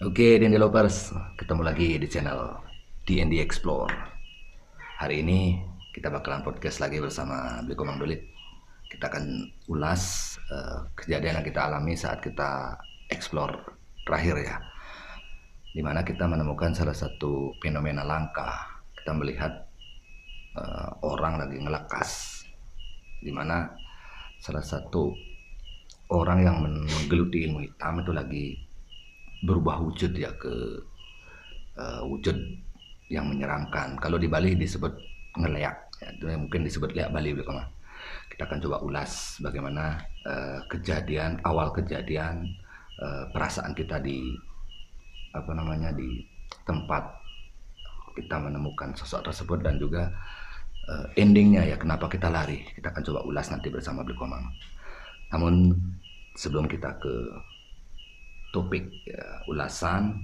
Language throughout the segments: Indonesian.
Oke, D&D Lovers, ketemu lagi di channel D&D Explore. Hari ini kita bakalan podcast lagi bersama Bliko Mang Dolit. Kita akan ulas kejadian yang kita alami saat kita explore terakhir ya, dimana kita menemukan salah satu fenomena langka. Kita melihat orang lagi ngelekas, dimana salah satu orang yang menggeluti ilmu hitam itu lagi berubah wujud ya ke wujud yang menyeramkan. Kalau di Bali disebut ngeleak, ya, itu mungkin disebut leak Bali. Kita akan coba ulas bagaimana awal kejadian, perasaan kita di di tempat kita menemukan sosok tersebut, dan juga endingnya ya, kenapa kita lari. Kita akan coba ulas nanti bersama Blikomang. Namun sebelum kita ke topik ya, ulasan,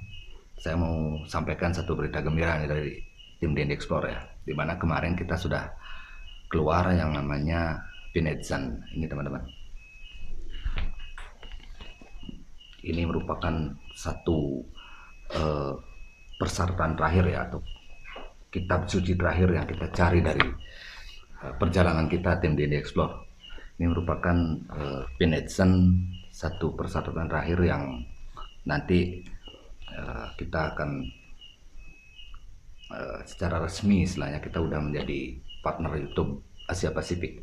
saya mau sampaikan satu berita gembira nih dari tim D&D Explore ya, dimana kemarin kita sudah keluar yang namanya Pinetzan ini teman-teman. Ini merupakan satu persyaratan terakhir ya, atau kitab suci terakhir yang kita cari dari perjalanan kita tim D&D Explore. Ini merupakan Pinetzan, satu persyaratan terakhir yang nanti kita akan secara resmi istilahnya kita udah menjadi partner YouTube Asia Pasifik.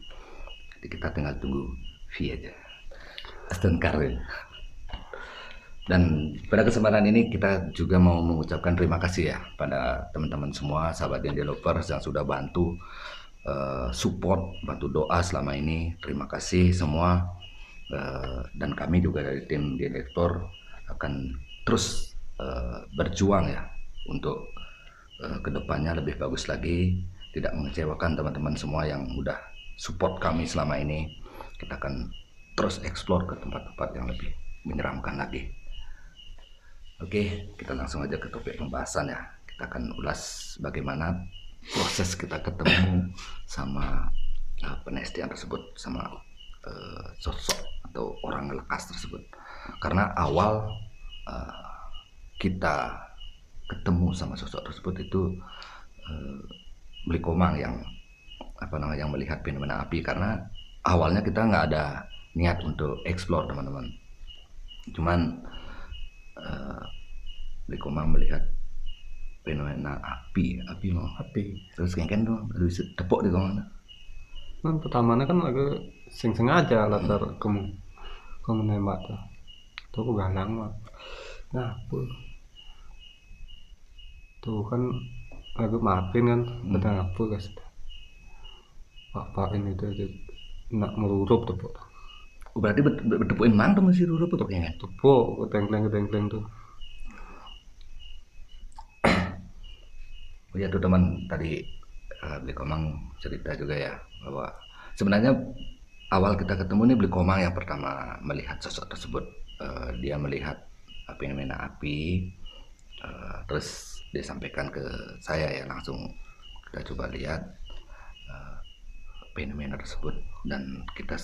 Jadi kita tinggal tunggu fee aja, Aston Karin. Dan pada kesempatan ini kita juga mau mengucapkan terima kasih ya pada teman-teman semua, sahabat D&D Lovers yang sudah bantu support, bantu doa selama ini. Terima kasih semua. Dan kami juga dari tim D&D Explore akan terus berjuang ya untuk kedepannya lebih bagus lagi, tidak mengecewakan teman-teman semua yang udah support kami selama ini. Kita akan terus explore ke tempat-tempat yang lebih menyeramkan lagi. Oke, kita langsung aja ke topik pembahasan ya. Kita akan ulas bagaimana proses kita ketemu sama penestian tersebut, sama sosok atau orang ngelekas tersebut. Karena awal kita ketemu sama sosok tersebut itu Blikomang yang yang melihat fenomena api. Karena awalnya kita nggak ada niat untuk explore teman-teman, cuman Blikomang melihat fenomena api mau terus kan tuh tepuk di mana. Kan pertamanya kan agak sing sengaja latar kamu nembak tuh aku galang mah. Nah, tuh kan agak maafin kan, kadang apa guys. Apa ini tuh nak melurup tuh. Berarti bertepuin mang tuh masih rurup tuh kan? Tepuk tengkleng tuh. Oh ya tuh teman, tadi Blikomang cerita juga ya bahwa sebenarnya awal kita ketemu nih Blikomang yang pertama melihat sosok tersebut. Dia melihat fenomena api, terus dia sampaikan ke saya ya, langsung kita coba lihat fenomena tersebut, dan kita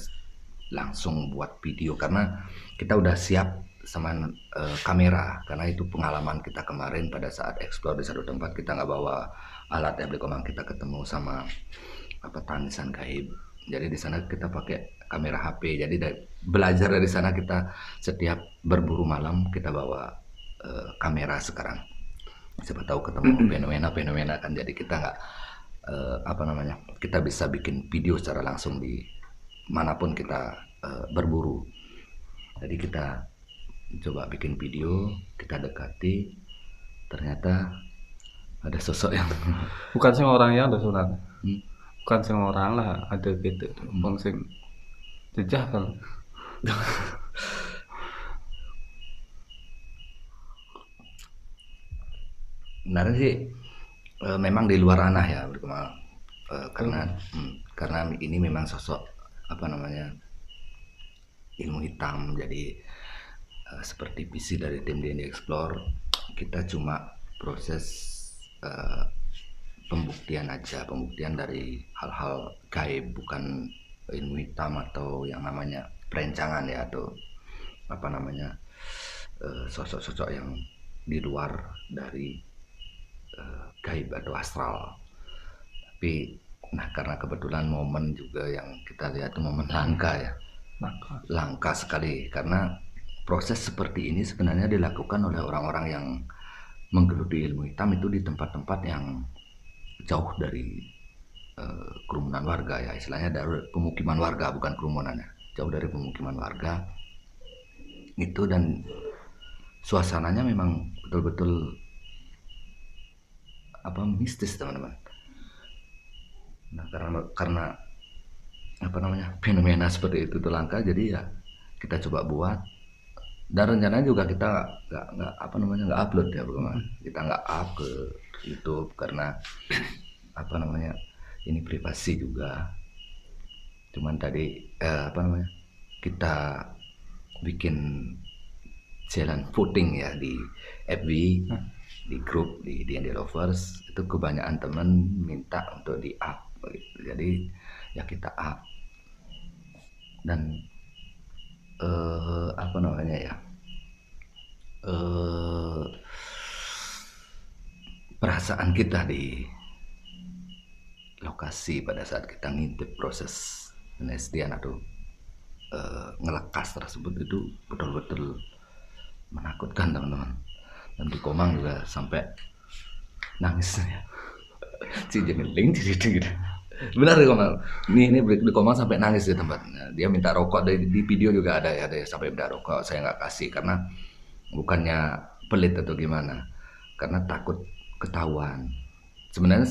langsung buat video karena kita udah siap sama kamera, karena itu pengalaman kita kemarin pada saat explore di satu tempat. Kita nggak bawa alat ya Blikomang, kita ketemu sama tangisan gaib. Jadi di sana kita pakai kamera HP. Jadi belajar dari sana, kita setiap berburu malam kita bawa kamera sekarang. Siapa tahu ketemu fenomena kan. Jadi kita nggak kita bisa bikin video secara langsung di manapun kita berburu. Jadi kita coba bikin video, kita dekati, ternyata ada sosok yang bukan sing orang yang ada sunat. Bukan sing orang lah, ada gitu. Bang sing jejak kan. Sebenarnya sih memang di luar ranah ya, karena ini memang sosok ilmu hitam. Jadi seperti visi dari tim D&D Explore, kita cuma proses pembuktian aja, pembuktian dari hal-hal gaib, bukan ilmu hitam atau yang namanya perencangan ya, atau sosok-sosok yang di luar dari gaib atau astral. Tapi nah karena kebetulan momen juga yang kita lihat itu momen langka ya, langka sekali, karena proses seperti ini sebenarnya dilakukan oleh orang-orang yang menggeluti ilmu hitam itu di tempat-tempat yang jauh dari kerumunan warga ya, istilahnya dari pemukiman warga, bukan kerumunan ya, jauh dari pemukiman warga itu. Dan suasananya memang betul-betul mistis teman-teman. Nah karena fenomena seperti itu langka, jadi ya kita coba buat, dan rencananya juga kita nggak upload ya bagaimana, kita nggak up ke YouTube karena ini privasi juga. Cuman tadi kita bikin jalan voting ya di FB, di grup di D&D Lovers itu kebanyakan teman minta untuk di up, jadi ya kita up. Dan perasaan kita di lokasi pada saat kita ngintip proses penelitian atau ngelekas tersebut itu betul-betul menakutkan teman-teman. Dan di Komang juga sampai nangis ya. Cijengeling gitu. Benar di Komang. Ini di Komang sampai nangis di tempatnya. Dia minta rokok, di video juga ada ya, sampai minta rokok. Saya nggak kasih karena bukannya pelit atau gimana, karena takut ketahuan. Sebenarnya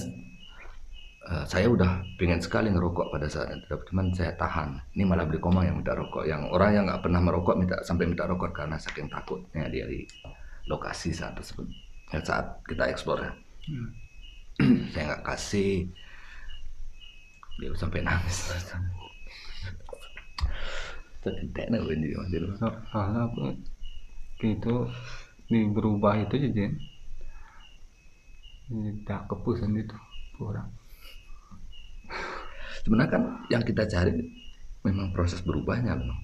saya udah pengen sekali ngerokok pada saat itu, cuman saya tahan. Ini malah beli Komang yang minta rokok, yang orang yang nggak pernah merokok sampai minta rokok karena saking takutnya dia di lokasi saat tersebut, saat kita eksplor ya. Saya nggak kasih, dia sampai nangis. Tidak apa gitu di berubah itu jadi tidak kepusan itu orang. Sebenarnya kan yang kita cari memang proses berubahnya loh.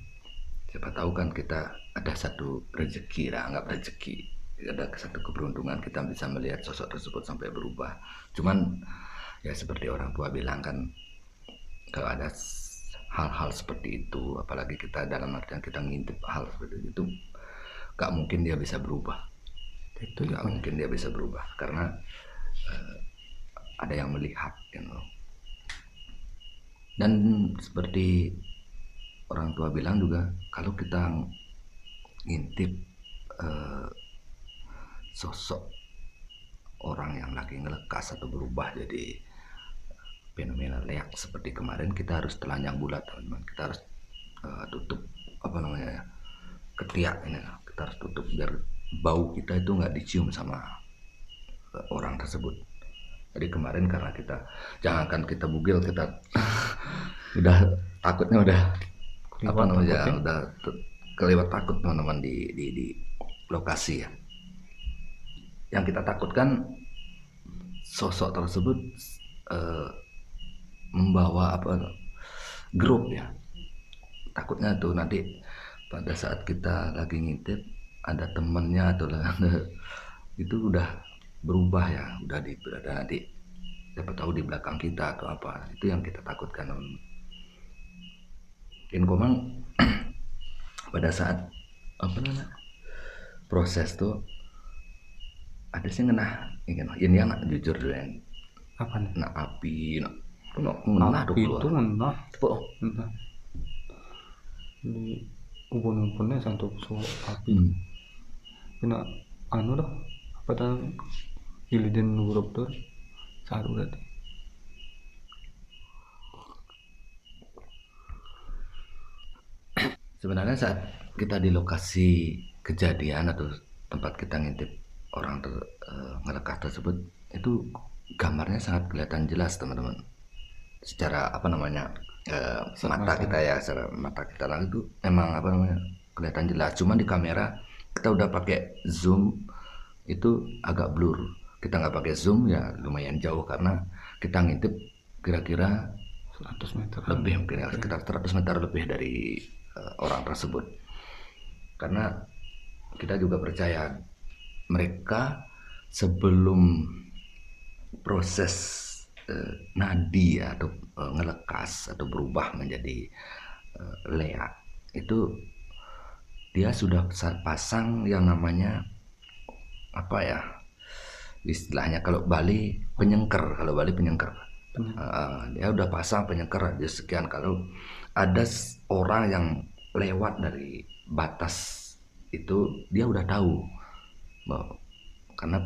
Siapa tahu kan kita ada satu rezeki, anggap rezeki, ada satu keberuntungan kita bisa melihat sosok tersebut sampai berubah. Cuman ya seperti orang tua bilang kan, kalau ada hal-hal seperti itu, apalagi kita dalam artian kita ngintip hal seperti itu, gak mungkin dia bisa berubah. Gak mungkin dia bisa berubah karena ada yang melihat gitu. Dan seperti orang tua bilang juga, kalau kita ngintip sosok orang yang lagi ngelekas atau berubah jadi fenomena leak seperti kemarin, kita harus telanjang bulat teman-teman. Kita harus tutup ketiak ini, kita harus tutup biar bau kita itu nggak dicium sama orang tersebut. Jadi kemarin karena kita, jangankan kita bugil, kita udah takutnya udah kelewat takut teman-teman di lokasi ya. Yang kita takutkan sosok tersebut membawa grup ya. Takutnya tuh nanti pada saat kita lagi ngintip ada temennya atau itu udah berubah ya, udah berada nanti siapa tahu di belakang kita atau apa. Itu yang kita takutkan. In Komang pada saat proses tuh ada sih ini anak jujur dulu yang api api itu ngenah di ubun-ubunnya santuk api kena dah apa dan hilidin nurup tuh saru tadi. Sebenarnya saat kita di lokasi kejadian atau tempat kita ngintip orang ngelekas tersebut, itu gambarnya sangat kelihatan jelas teman-teman. Secara mata kita ya, secara mata kita lang itu memang kelihatan jelas. Cuman di kamera kita udah pakai zoom itu agak blur. Kita nggak pakai zoom ya lumayan jauh karena kita ngintip kira-kira 100 meter lebih, mungkin sekitar 100 meter lebih dari orang tersebut. Karena kita juga percaya mereka sebelum proses nadi atau ngelekas atau berubah menjadi lea itu dia sudah pasang yang namanya apa ya istilahnya kalau Bali penyengker. Dia udah pasang penyengker dia sekian. Kalau ada orang yang lewat dari batas itu dia udah tahu bahwa, karena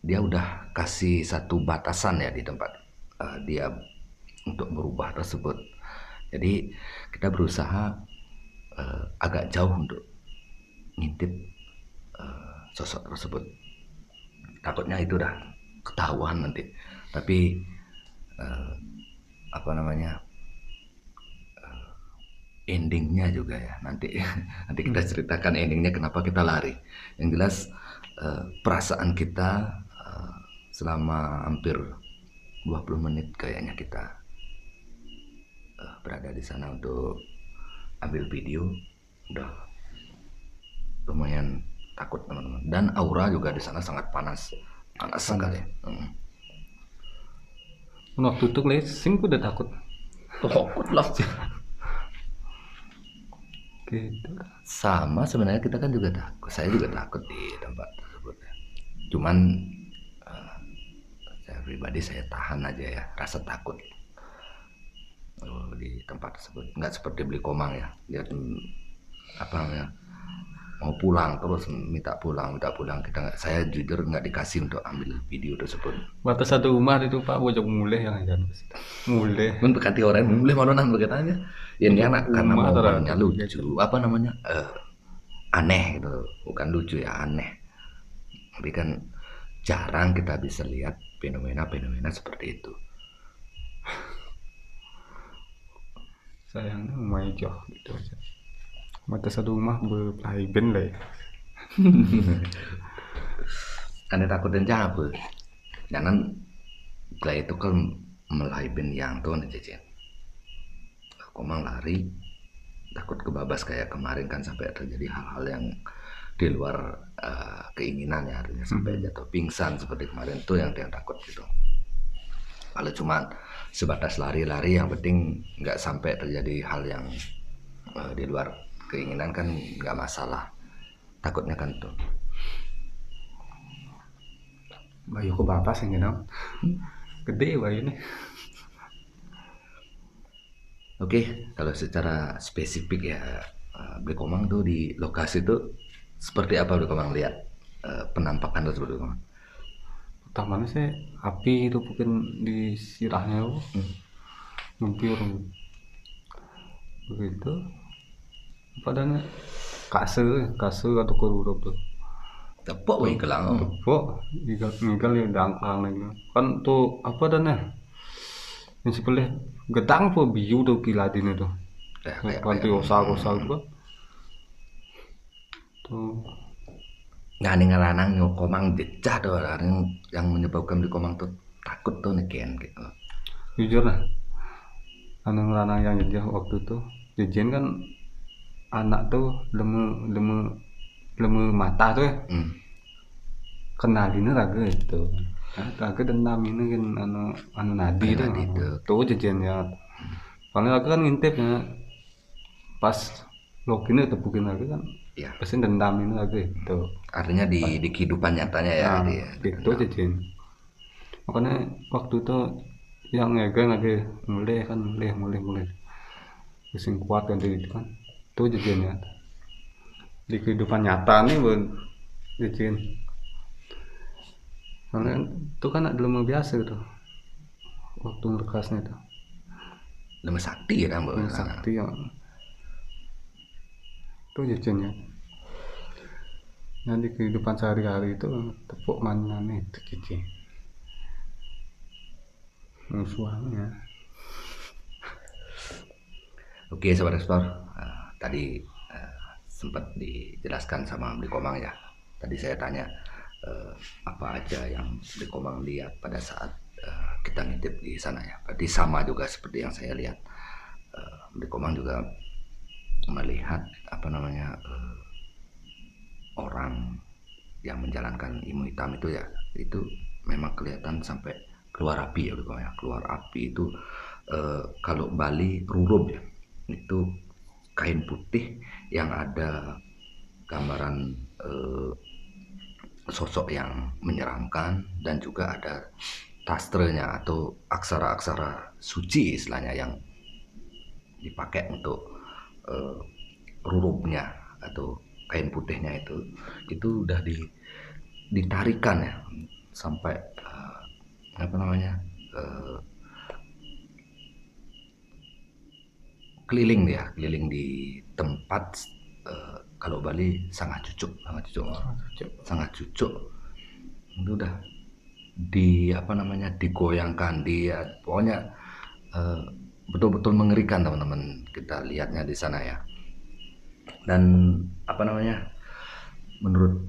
dia udah kasih satu batasan ya di tempat dia untuk berubah tersebut. Jadi kita berusaha agak jauh untuk ngintip sosok tersebut. Takutnya itu udah ketahuan nanti. Tapi endingnya juga ya nanti kita ceritakan endingnya kenapa kita lari. Yang jelas perasaan kita selama hampir 20 menit kayaknya kita berada di sana untuk ambil video. Udah lumayan takut teman-teman, dan aura juga di sana sangat panas sekali. Waktu itu sing udah takut lah. Gitu. Sama sebenarnya kita kan juga takut. Saya juga takut di tempat tersebut. Cuman saya pribadi saya tahan aja ya rasa takut di tempat tersebut. Nggak seperti Blikomang ya. Dia mau pulang terus minta pulang. Saya jujur nggak dikasih untuk ambil video tersebut. Batas satu rumah itu Pak bojong mulai yang aja. Mulai. Men berkati orang mulai malonan berkatanya. Ya ini anak karena maunya lucu. Aneh gitu. Bukan lucu ya, aneh. Tapi kan jarang kita bisa lihat fenomena seperti itu. Sayangnya lumayan jauh gitu aja. Mata satu rumah berpelai ben lah ya. Karena takut dan cabut. Jangan setelah itu kan melai ben yang tuh nih jajan. Komang lari takut kebabas kayak kemarin kan sampai terjadi hal-hal yang di luar keinginan ya, artinya sampai jatuh pingsan seperti kemarin tuh yang takut gitu. Kalau cuma sebatas lari-lari yang penting nggak sampai terjadi hal yang di luar keinginan kan nggak masalah. Takutnya kan tuh Bayu ke bapak sih gitu. Gede bayu nih. Oke, kalau secara spesifik ya Blikomang tuh di lokasi tuh seperti apa Blikomang lihat penampakan tersebut Blikomang? Pertamanya sih api itu mungkin di sirahnya ngempir begitu. Padahal kasur atau korup tuh. Tepuk wih kelang. Tepuk, ngigal ya dangkang lagi. Kan tuh apa dan ya? Yang sebelah gedang tuh biu tuh kiladin itu. Panti osal tuh. Tuh. Nah ini ngeranang Komang jejak tuh yang menyebabkan di Komang tuh takut tuh neken gitu. Jujur lah, ngeranang yang jejak waktu itu, jejen kan anak tuh lemu mata tuh ya. Kenalin raga itu. Raga dendam ini kan anu nadi tuh jejennya. Paling aku kan ngintip ya pas login itu bukin lagi kan. Ya. Pasti dendam ini lagi itu. Artinya di kehidupan nyatanya ya. Itu jejen. Makanya waktu itu yang ngegang lagi mulai. Sing kuat kan itu kan. Itu jejennya. Di kehidupan nyata nih jejen. Karena itu kan belum biasa gitu. Waktu ngelekasnya itu. Lemu sakti ya kan, Lemu sakti yang itu jejennya. Nah di kehidupan sehari-hari itu tepuk manane itu jejen. Musuhnya. Oke Sobat Explore, tadi sempat dijelaskan sama Blikomang ya. Tadi saya tanya apa aja yang Blikomang lihat pada saat kita ngintip di sana ya. Berarti sama juga seperti yang saya lihat. Blikomang juga melihat orang yang menjalankan ilmu hitam itu ya, itu memang kelihatan sampai keluar api ya, keluar api itu kalau Bali rurub ya, itu kain putih yang ada gambaran sosok yang menyeramkan, dan juga ada tastrenya atau aksara-aksara suci istilahnya yang dipakai untuk rurubnya atau kain putihnya itu udah ditarikan ya sampai keliling di tempat. Kalau Bali sangat cucuk itu udah digoyangkan, pokoknya betul-betul mengerikan teman-teman, kita lihatnya di sana ya. Dan menurut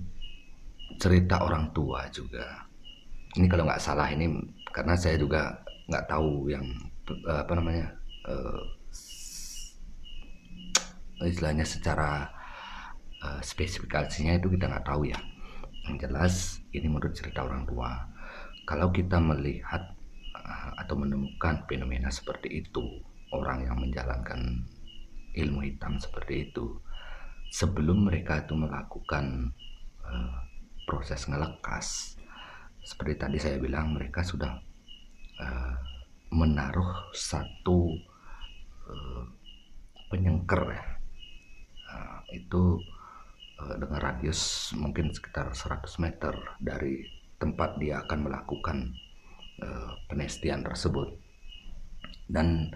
cerita orang tua juga, ini kalau nggak salah, ini karena saya juga nggak tahu yang istilahnya secara spesifikasinya itu kita nggak tahu ya. Yang jelas ini menurut cerita orang tua, kalau kita melihat atau menemukan fenomena seperti itu, orang yang menjalankan ilmu hitam seperti itu, sebelum mereka itu melakukan proses ngelekas, seperti tadi saya bilang, mereka sudah menaruh satu penyengker ya, itu dengan radius mungkin sekitar 100 meter dari tempat dia akan melakukan penestian tersebut. Dan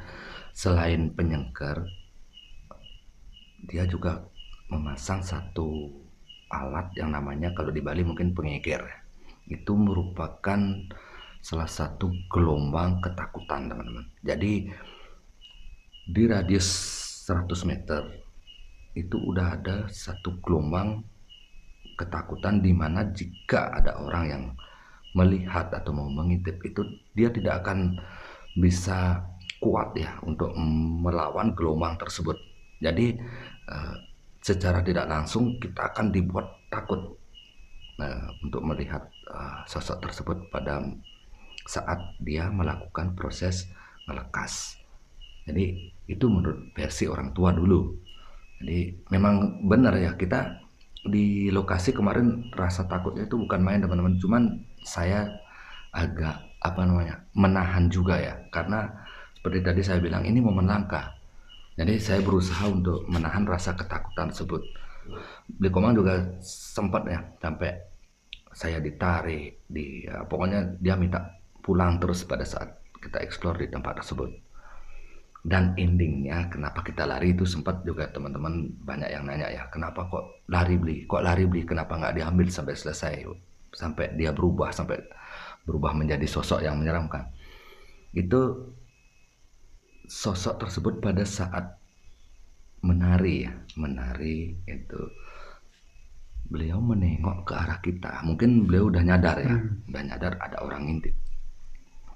selain penyengker, dia juga memasang satu alat yang namanya, kalau di Bali mungkin pengeger. Itu merupakan salah satu gelombang ketakutan teman-teman. Jadi di radius 100 meter itu udah ada satu gelombang ketakutan, di mana jika ada orang yang melihat atau mau mengintip itu, dia tidak akan bisa kuat ya untuk melawan gelombang tersebut. Jadi secara tidak langsung kita akan dibuat takut untuk melihat sosok tersebut pada saat dia melakukan proses melekas. Jadi itu menurut versi orang tua dulu. Jadi memang benar ya, kita di lokasi kemarin rasa takutnya itu bukan main teman-teman. Cuman saya agak menahan juga ya, karena seperti tadi saya bilang, ini momen langka. Jadi saya berusaha untuk menahan rasa ketakutan tersebut. Beli Komang juga sempat ya, sampai saya ditarik, pokoknya dia minta pulang terus pada saat kita explore di tempat tersebut. Dan endingnya kenapa kita lari itu sempat juga teman-teman banyak yang nanya ya, kenapa kok lari Beli, kenapa nggak diambil sampai selesai, sampai dia berubah menjadi sosok yang menyeramkan. Itu sosok tersebut pada saat menari itu beliau menengok ke arah kita. Mungkin beliau udah nyadar ya, ada orang ngintip,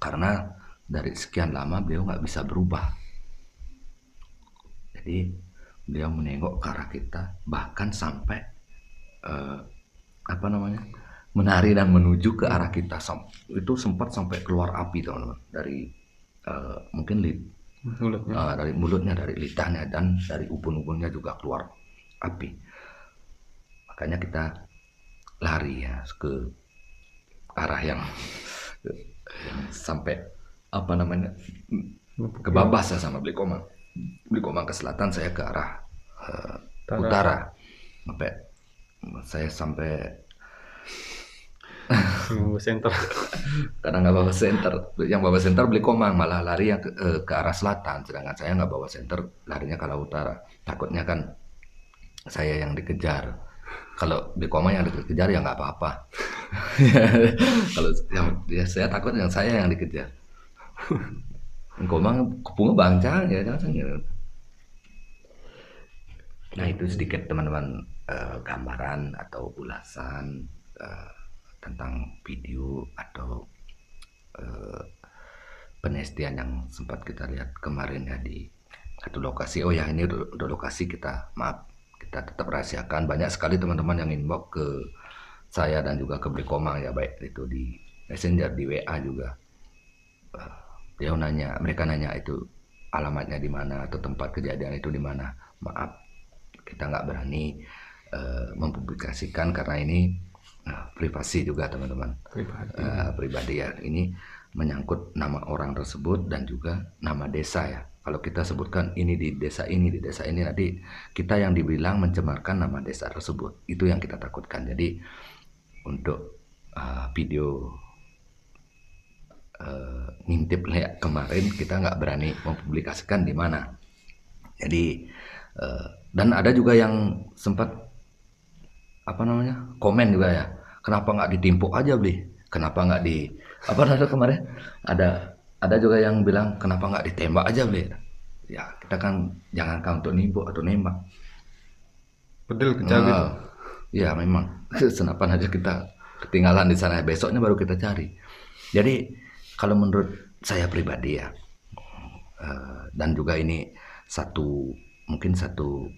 karena dari sekian lama beliau nggak bisa berubah. Jadi beliau menengok ke arah kita, bahkan sampai menari dan menuju ke arah kita. Itu sempat sampai keluar api teman-teman, dari mungkin dari mulutnya, dari lidahnya, dan dari ubun-ubunnya juga keluar api. Makanya kita lari ya ke arah yang sampai kebabas ya sama Beli Komang ke selatan, saya ke arah utara. Sampai center. Karena nggak bawa senter, yang bawa senter Beli Komang malah lari yang ke arah selatan, sedangkan saya nggak bawa senter, larinya ke arah utara. Takutnya kan saya yang dikejar. Kalau Beli Komang yang dikejar ya nggak apa-apa. Kalau saya takut yang saya yang dikejar. Komang kepunga bangcang ya, jangan ya. Nah itu sedikit teman-teman gambaran atau ulasan tentang video atau penestian yang sempat kita lihat kemarin ya di satu lokasi. Oh ya, ini udah lokasi kita tetap rahasiakan. Banyak sekali teman-teman yang inbox ke saya dan juga ke Blikomang ya, baik itu di Messenger, di WA juga. Mereka nanya itu alamatnya di mana atau tempat kejadian itu di mana. Maaf, kita nggak berani mempublikasikan karena ini privasi juga teman-teman. Pribadi ya. Ini menyangkut nama orang tersebut dan juga nama desa ya. Kalau kita sebutkan ini di desa ini nanti kita yang dibilang mencemarkan nama desa tersebut. Itu yang kita takutkan. Jadi untuk video ngintip Lea kemarin kita nggak berani mempublikasikan di mana. Jadi dan ada juga yang sempat komen juga ya, kenapa nggak ditimpuk aja beli, kenapa nggak di kemarin ada juga yang bilang kenapa nggak ditembak aja beli. Ya kita kan jangankan untuk nimpuk atau nembak, pedel kecil gitu. Ya memang senapan aja kita ketinggalan di sana, besoknya baru kita cari. Jadi kalau menurut saya pribadi ya, dan juga ini mungkin satu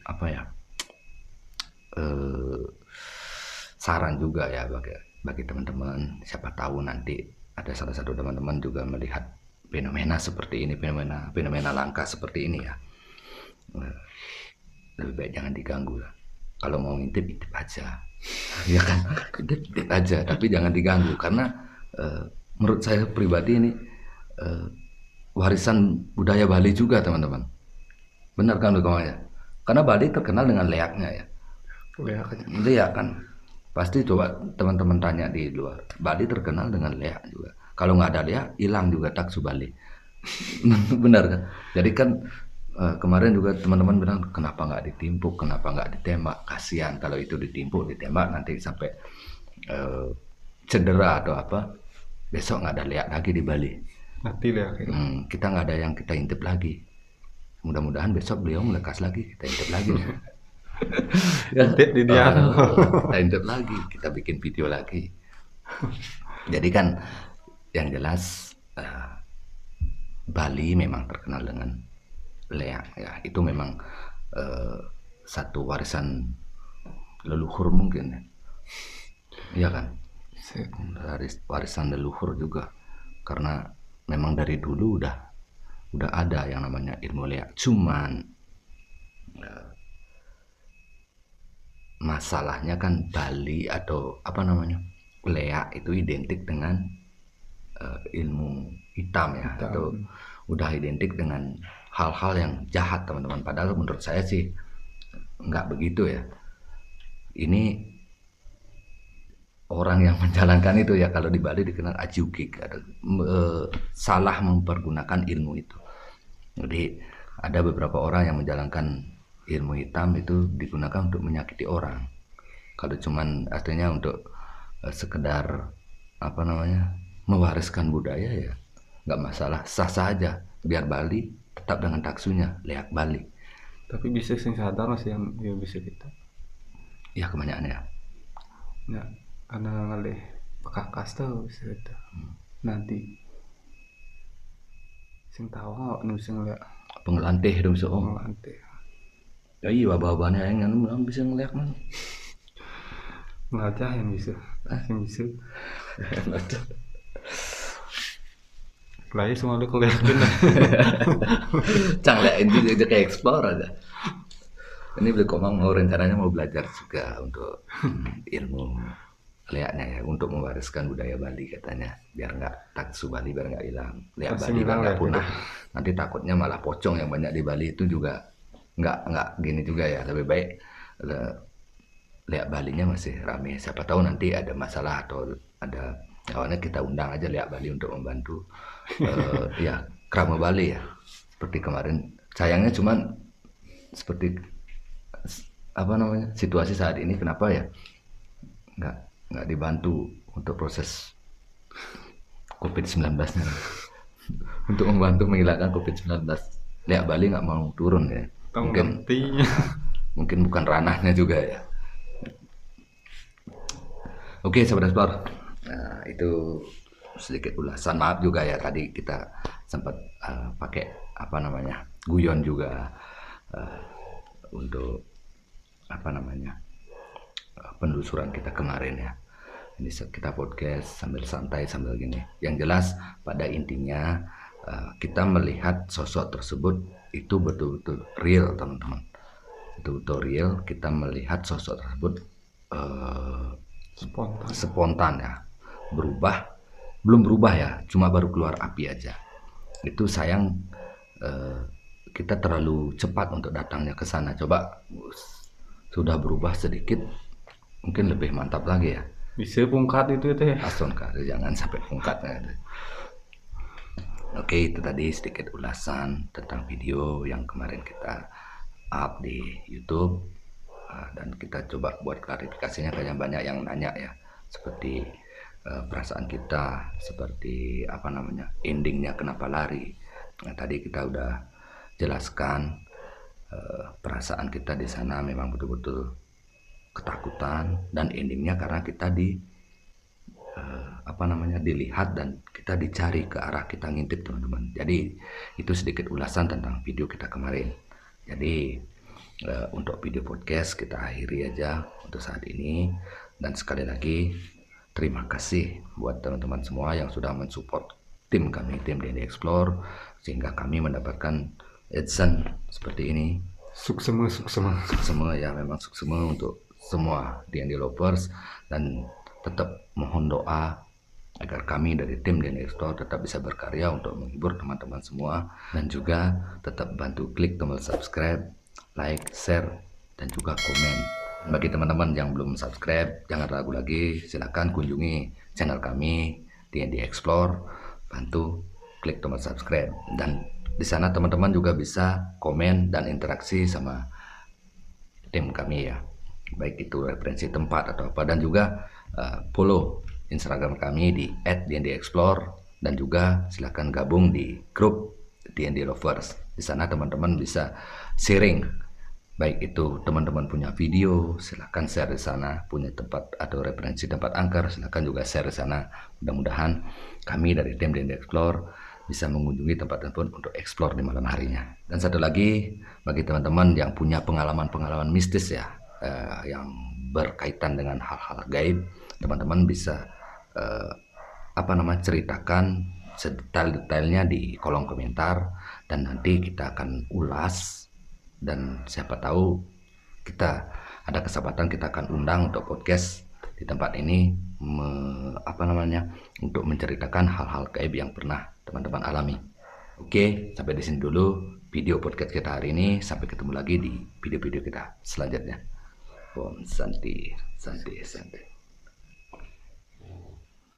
saran juga ya bagi teman-teman, siapa tahu nanti ada salah satu teman-teman juga melihat fenomena seperti ini, fenomena langka seperti ini ya, lebih baik jangan diganggu lah. Kalau mau ngintip aja ya kan, ngintip aja tapi jangan diganggu, karena menurut saya pribadi ini warisan budaya Bali juga teman-teman. Benar kan ya? Karena Bali terkenal dengan leaknya ya. Leak kan. Pasti coba teman-teman tanya di luar. Bali terkenal dengan leak juga. Kalau nggak ada leak, hilang juga taksu Bali. Benar kan? Jadi kan kemarin juga teman-teman bilang kenapa nggak ditimpuk, kenapa nggak ditembak. Kasihan kalau itu ditimpuk, ditembak nanti sampai cedera atau apa. Besok nggak ada leak lagi di Bali. Mati leak. Kita nggak ada yang kita intip lagi. Mudah-mudahan besok beliau melekas lagi, kita intip lagi. Intip di dia. Kita intip lagi, kita bikin video lagi. Jadi kan yang jelas Bali memang terkenal dengan leak ya. Itu memang satu warisan leluhur mungkin. Iya kan? Warisan leluhur juga, karena memang dari dulu udah ada yang namanya ilmu leak. Cuman masalahnya kan Bali atau leak itu identik dengan ilmu hitam ya, atau udah identik dengan hal-hal yang jahat teman-teman. Padahal menurut saya sih nggak begitu ya. Ini orang yang menjalankan itu ya, kalau di Bali dikenal ajukik, salah mempergunakan ilmu itu. Jadi ada beberapa orang yang menjalankan ilmu hitam itu digunakan untuk menyakiti orang. Kalau cuman artinya untuk sekedar mewariskan budaya ya nggak masalah, sah-sah aja, biar Bali tetap dengan taksunya leak Bali. Tapi bisa sing sadar sih yang bisa kita. Ya kebanyakan ya. Ya. Karena ngalih pekakas tuh bisa gitu. Nanti sing tahu nggak sing lihat pengelantih dong so. Pengelantih. Ya iya bawa-bawanya yang bisa ngeliat man. Ngajah yang bisa. Yang bisa. Lagi semua lu kelihatan. Cang lihat ini dia kayak explore aja. Ini Blikomang rencananya mau belajar juga untuk ilmu leaknya ya, untuk mewariskan budaya Bali katanya, biar nggak taksu Bali, biar nggak hilang leak Bali, biar nggak punah. Nanti takutnya malah pocong yang banyak di Bali itu juga nggak gini juga ya. Lebih baik leak Balinya masih rame, siapa tahu nanti ada masalah atau ada awalnya kita undang aja leak Bali untuk membantu ya krama Bali ya, seperti kemarin. Sayangnya cuman seperti situasi saat ini, kenapa ya nggak dibantu untuk proses COVID-19 nya. Untuk membantu menghilangkan COVID-19, leak Bali nggak mau turun ya. Mungkin bukan ranahnya juga ya. Oke sahabat Explore, nah itu sedikit ulasan. Maaf juga ya tadi kita sempat pakai guyon juga untuk penelusuran kita kemarin ya. Ini kita podcast sambil santai sambil gini. Yang jelas pada intinya kita melihat sosok tersebut itu betul-betul real, teman-teman. Betul-betul real. Kita melihat sosok tersebut spontan ya. Belum berubah ya, cuma baru keluar api aja. Itu sayang kita terlalu cepat untuk datangnya ke sana. Coba sudah berubah sedikit, mungkin lebih mantap lagi ya. Bisa pungkat itu teh. Astaga, jangan sampai pungkatnya. Oke, itu tadi sedikit ulasan tentang video yang kemarin kita up di YouTube, dan kita coba buat klarifikasinya karena banyak yang nanya ya, seperti perasaan kita, seperti endingnya kenapa lari. Nah, tadi kita udah jelaskan perasaan kita di sana memang betul-betul ketakutan, dan endingnya karena kita dilihat dan kita dicari ke arah kita ngintip, teman-teman. Jadi itu sedikit ulasan tentang video kita kemarin. Jadi untuk video podcast kita akhiri aja untuk saat ini, dan sekali lagi terima kasih buat teman-teman semua yang sudah mensupport tim kami, tim D&D Explore, sehingga kami mendapatkan adsense seperti ini. Suksema ya, memang suksema untuk semua D&D lovers, dan tetap mohon doa agar kami dari tim D&D Explore tetap bisa berkarya untuk menghibur teman-teman semua, dan juga tetap bantu klik tombol subscribe, like, share, dan juga komen. Bagi teman-teman yang belum subscribe, jangan ragu lagi, silakan kunjungi channel kami D&D Explore, bantu klik tombol subscribe, dan di sana teman-teman juga bisa komen dan interaksi sama tim kami ya, baik itu referensi tempat atau apa, dan juga follow Instagram kami di @dndexplore, dan juga silakan gabung di grup D&D Lovers. Di sana teman-teman bisa sharing, baik itu teman-teman punya video, silakan share di sana, punya tempat atau referensi tempat angker, silakan juga share di sana. Mudah-mudahan kami dari tim D&D Explore bisa mengunjungi tempat tersebut untuk explore di malam harinya. Dan satu lagi, bagi teman-teman yang punya pengalaman-pengalaman mistis ya, yang berkaitan dengan hal-hal gaib, teman-teman bisa ceritakan sedetail-detailnya di kolom komentar, dan nanti kita akan ulas, dan siapa tahu kita ada kesempatan kita akan undang untuk podcast di tempat ini untuk menceritakan hal-hal gaib yang pernah teman-teman alami. Oke, sampai di sini dulu video podcast kita hari ini. Sampai ketemu lagi di video-video kita selanjutnya. Om Santi, Santi, Santi.